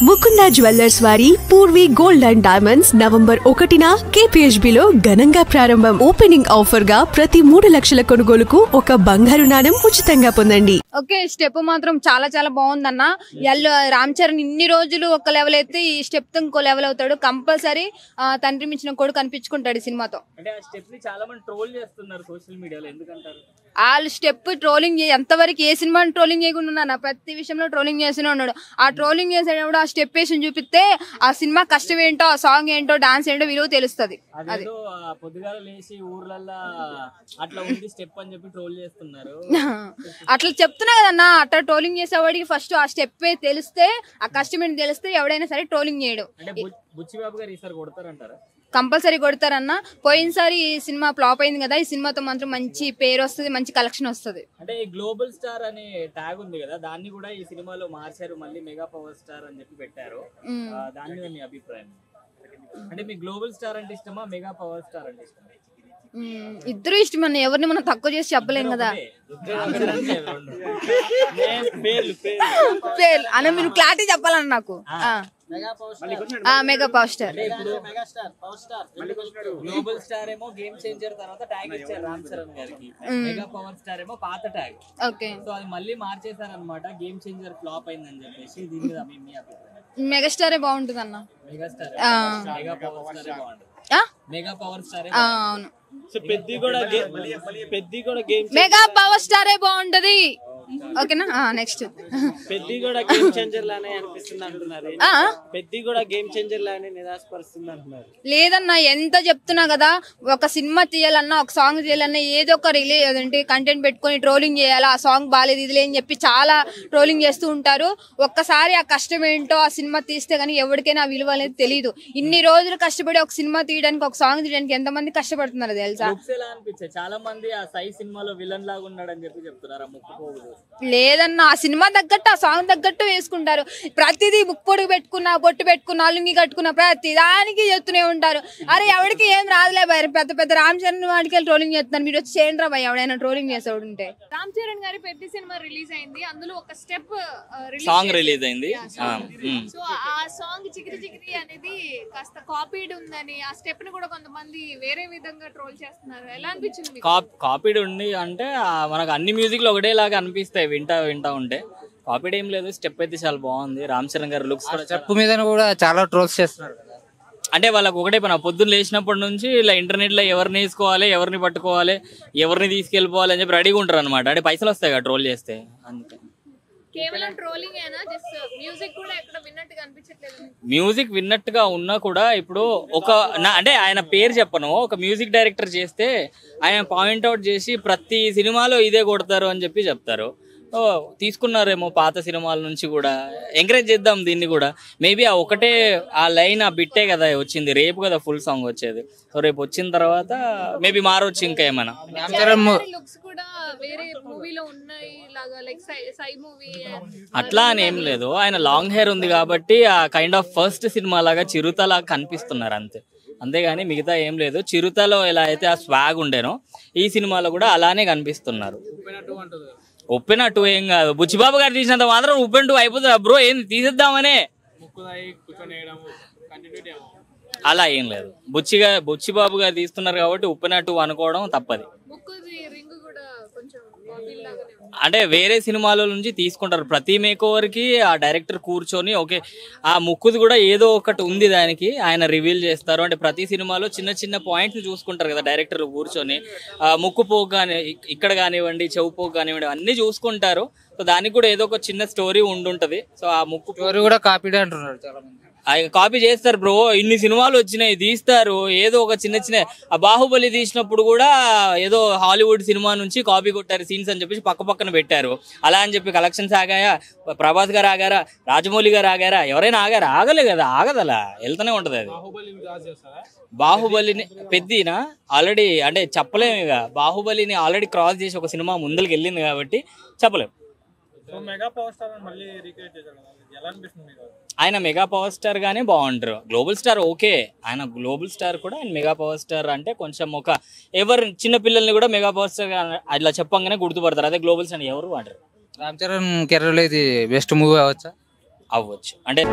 Mukunda jewellers వారి Poorvi gold and diamonds November 1న KPHB లో ఘనంగా ప్రారంభం. ఓపెనింగ్ ఆఫర్ గా ప్రతి 3 లక్షల కొనుగోలుకు ఒక బంగారు నాణెం ఉచితంగా పొందండి. ఓకే, స్టెప్ మాత్రం చాలా చాలా బాగుందన్న. రామ్ చరణ్ ఇన్ని రోజులు ఒక లెవెల్ అయితే ఈ స్టెప్ తో ఇంకో లెవెల్ అవుతాడు. కంపల్సరీ తండ్రి మించిన కొడుకు కనిపించుకుంటాడు ఈ సినిమాతో. అంటే ఆ స్టెప్ ని చాలా మంది ట్రోల్ చేస్తున్నారు సోషల్ మీడియాలో, ఎందుకంటారు? వాళ్ళు స్టెప్ ట్రోలింగ్ ఎంతవరకు ఏ సినిమాని ట్రోలింగ్ చేయకుండా ఉన్నా ప్రతి విషయంలో ట్రోలింగ్ చేస్తూనే ఉన్నాడు. ఆ ట్రోలింగ్ చేసేటప్పుడు ఆ స్టెప్ వేసి చూపిస్తే ఆ సినిమా కష్టం ఏంటో, ఆ సాంగ్ ఏంటో, డాన్స్ ఏంటో విలువ తెలుస్తుంది. అది పొద్దుగాల లేచి ఊర్లల్లో అట్లా ఉంది స్టెప్ అని చెప్పి ట్రోల్ చేస్తున్నారు. అట్లా చెప్తున్నా కదన్నా, అట్లా ట్రోలింగ్ చేసేవాడికి ఫస్ట్ ఆ స్టెప్ తెలిస్తే, ఆ కష్టం ఏంటి తెలిస్తే ఎవడైనా సరే ట్రోలింగ్ చేయడు. బుచ్చిబాబు గారు ఈసారి కొడతారంటారా? కంపల్సరీ కొడతారన్న. పోయినసారి ఈ సినిమా ఫ్లాప్ అయింది కదా, ఈ సినిమాతో మాత్రం మంచి పేరు వస్తుంది, మంచి కలెక్షన్ వస్తుంది. అంటే గ్లోబల్ స్టార్ అనే ట్యాగ్ ఉంది కదా, దాన్ని కూడా ఈ సినిమాలో మార్చారు, మళ్ళీ మెగా పవర్ స్టార్ అని చెప్పి పెట్టారు. దాని మీద మీ అభిప్రాయం? అంటే మీ గ్లోబల్ స్టార్ అంటే ఇష్టమా, మెగా పవర్ స్టార్ అంటే ఇష్టమా? ఇద్దరు ఇష్టమన్న, ఎవరిని మనం తక్కువ చేసి చెప్పలేం కదా. పేర్లు అన్న మీరు క్లారిటీ చెప్పాలన్న నాకు. Mega power star. Global star ఏమో గేమ్ చేంజర్ తర్వాత ట్యాగ్ ఇచ్చారు రామ్ చరణ్ గారికి, మెగా పవర్ స్టార్ ఏమో పాత ట్యాగ్. ఓకే, సో అది మళ్ళీ మార్చేశారు అనమాట, గేమ్ చేంజర్ ఫ్లాప్ అయిందని చెప్పేసి. దీని మీద మీ అభిప్రాయం? మెగాస్టారే బాగుంటుంది అన్న. మెగాస్టార్, మెగా పవర్ స్టార్ బాగుంటుంది. మెగా పవర్ స్టార్ అవును, మెగా పవర్ స్టారే బాగుంటది. ఓకేనా, నెక్స్ట్ పెద్ది కూడా గేమ్ చేంజర్ లానే అనిపిస్తుంది అంటున్నారు. పెద్ది కూడా గేమ్ చేంజర్ లానే నిరాశపరుస్తుంది అంటున్నారు. లేదన్నా, ఎంత చెప్తున్నా కదా, ఒక సినిమా తీయాలన్నా, ఒక సాంగ్ తీయాలన్నా ఏదో ఒక అదేంటి కంటెంట్ పెట్టుకొని ట్రోలింగ్ చేయాలా, ఆ సాంగ్ బాగాలేదు ఇది అని చెప్పి చాలా ట్రోలింగ్ చేస్తూ ఉంటారు. ఒక్కసారి ఆ కష్టం ఏంటో ఆ సినిమా తీస్తే గానీ ఎవరికైనా ఆ విలువ అనేది తెలియదు. ఇన్ని రోజులు కష్టపడి ఒక సినిమా తీయడానికి, ఒక సాంగ్ తీయడానికి ఎంతమంది కష్టపడుతున్నారు తెలుసా? చాలా మంది ఆ సై సినిమాలో విలన్ లాగా ఉన్నాడని చెప్పి చెప్తున్నారు. లేదన్నా, ఆ సినిమా తగ్గట్టు, ఆ సాంగ్ తగ్గట్టు వేసుకుంటారు. ప్రతిదీ ముక్కొడుగు పెట్టుకున్నా, బొట్టు పెట్టుకున్నా, లుంగి కట్టుకున్నా, ప్రతి దానికి చెప్తూనే ఉంటారు. అరే ఎవరికి ఏం రాదులే భయ, పెద్ద పెద్ద రామ్ చరణ్ వాడికి ట్రోలింగ్ చేస్తున్నారు, మీరు వచ్చి చేయండి రా భయ ఎవడైనా ట్రోలింగ్ చేసేవాడు ఉంటే. రామ్ చరణ్ గారి పెద్ద సినిమా రిలీజ్ అయింది, అందులో ఒక స్టెప్ సాంగ్ రిలీజ్ అయింది. సో ఆ సాంగ్ చికిరి చికిరి అనేది కాస్త కాపీడ్ ఉందని, ఆ స్టెప్ ని కూడా కొంతమంది వేరే విధంగా ట్రోల్ చేస్తున్నారు. ఎలా అనిపించింది? కాపీడ్ ఉంది అంటే మనకు అన్ని మ్యూజిక్ లో ఒకటేలాగా అనిపిస్తాయి వింటా ఉంటే. కాపీడ్ ఏం లేదు, స్టెప్ అయితే చాలా బాగుంది. రామ్ చరణ్ గారి లుక్స్ స్టెప్ మీద కూడా చాలా ట్రోల్స్ చేస్తున్నారు. అంటే వాళ్ళకి ఒకటే పని, పొద్దున్న లేచినప్పటి నుంచి ఇలా ఇంటర్నెట్ లో ఎవరిని వేసుకోవాలి, ఎవరిని పట్టుకోవాలి, ఎవరిని తీసుకెళ్ళిపోవాలి అని చెప్పి రెడీగా ఉంటారు అనమాట. అంటే పైసలు వస్తాయి కదా ట్రోల్ చేస్తే, అంతే. కేవలం ట్రోలింగ్ అయినా, జస్ట్ మ్యూజిక్ కూడా ఎక్కడ విన్నట్టుగా అనిపించట్లేదు. మ్యూజిక్ విన్నట్టుగా ఉన్నా కూడా ఇప్పుడు అంటే ఆయన పేరు చెప్పను, ఒక మ్యూజిక్ డైరెక్టర్ చేస్తే ఆయన పాయింట్అవుట్ చేసి ప్రతి సినిమాలో ఇదే కొడతారు అని చెప్పి చెప్తారు. తీసుకున్నారేమో పాత సినిమాల నుంచి కూడా, ఎంకరేజ్ చేద్దాం దీన్ని కూడా. మేబీ ఆ ఒకటే ఆ లైన్, ఆ బిట్టే కదా వచ్చింది, రేపు కదా ఫుల్ సాంగ్ వచ్చేది. సో రేపు వచ్చిన తర్వాత మేబీ మారొచ్చు ఇంకా ఏమైనా. లుక్స్ కూడా వేరే మూవీలో ఉన్నాయి లాగా, లైక్ సై మూవీ అట్లా అని ఏం లేదు. ఆయన లాంగ్ హెయిర్ ఉంది కాబట్టి ఆ కైండ్ ఆఫ్ ఫస్ట్ సినిమా లాగా చిరుతలా కనిపిస్తున్నారు అంతే, అంతేగాని మిగతా ఏం లేదు. చిరుతలో ఎలా అయితే ఆ స్వాగ్ ఉండేనో ఈ సినిమాలో కూడా అలానే కనిపిస్తున్నారు. ఉప్పెన 2 ఏం కాదు, బుచ్చిబాబు గారు తీసినంత మాత్రం ఉప్పెన 2 అయిపోతుంది బ్రో, ఏంది తీసేద్దామనే, అలా ఏం లేదు. బుచ్చిబాబు గారు తీస్తున్నారు కాబట్టి ఉప్పెన 2 అనుకోవడం తప్పది. అంటే వేరే సినిమాల నుంచి తీసుకుంటారు. ప్రతి మేకోవర్ కి ఆ డైరెక్టర్ కూర్చొని ఓకే ఆ ముక్కుది కూడా ఏదో ఒకటి ఉంది దానికి, ఆయన రివీల్ చేస్తారు. అంటే ప్రతి సినిమాలో చిన్న చిన్న పాయింట్లు చూసుకుంటారు కదా డైరెక్టర్ కూర్చొని. ముక్కు పోగు కానీ ఇక్కడ కానివ్వండి, చెవు పోగు కానివ్వండి, అన్ని చూసుకుంటారు. సో దానికి కూడా ఏదో ఒక చిన్న స్టోరీ ఉండుంటది. సో ఆ ముక్కు స్టోరీ కూడా కాపీ అంటున్నారు చాలా మంది. కాపీ చేస్తారు బ్రో, ఇన్ని సినిమాలు వచ్చినాయి తీస్తారు, ఏదో ఒక చిన్న ఆ బాహుబలి తీసినప్పుడు కూడా ఏదో హాలీవుడ్ సినిమా నుంచి కాపీ కొట్టారు సీన్స్ అని చెప్పేసి పక్కన పెట్టారు. అలా అని చెప్పి కలెక్షన్స్ ఆగాయా, ప్రభాస్ గారు ఆగారా, రాజమౌళి గారు ఆగారా, ఎవరైనా ఆగారా? ఆగలే కదా, ఆగదలా వెళ్తూనే ఉంటది. అది బాహుబలిని పెద్దినా ఆల్రెడీ అంటే చెప్పలేము, ఇక బాహుబలిని ఆల్రెడీ క్రాస్ చేసి ఒక సినిమా ముందరికి వెళ్ళింది కాబట్టి చెప్పలేము. ఆయన మెగా పవర్ స్టార్ గానే బాగుంటారు. గ్లోబల్ స్టార్ ఓకే, ఆయన గ్లోబల్ స్టార్ కూడా, ఆయన మెగా పవర్ స్టార్ అంటే కొంచెం ఒక ఎవరు చిన్న పిల్లల్ని కూడా మెగా పవర్ స్టార్ అట్లా చెప్పంగానే గుర్తుపడతారు. అదే గ్లోబల్ స్టార్ ఎవరు అంటారు. రామ్ చరణ్ కెరీర్ లో ఇది బెస్ట్ మూవీ అవచ్చా? అవ్వచ్చు. అంటే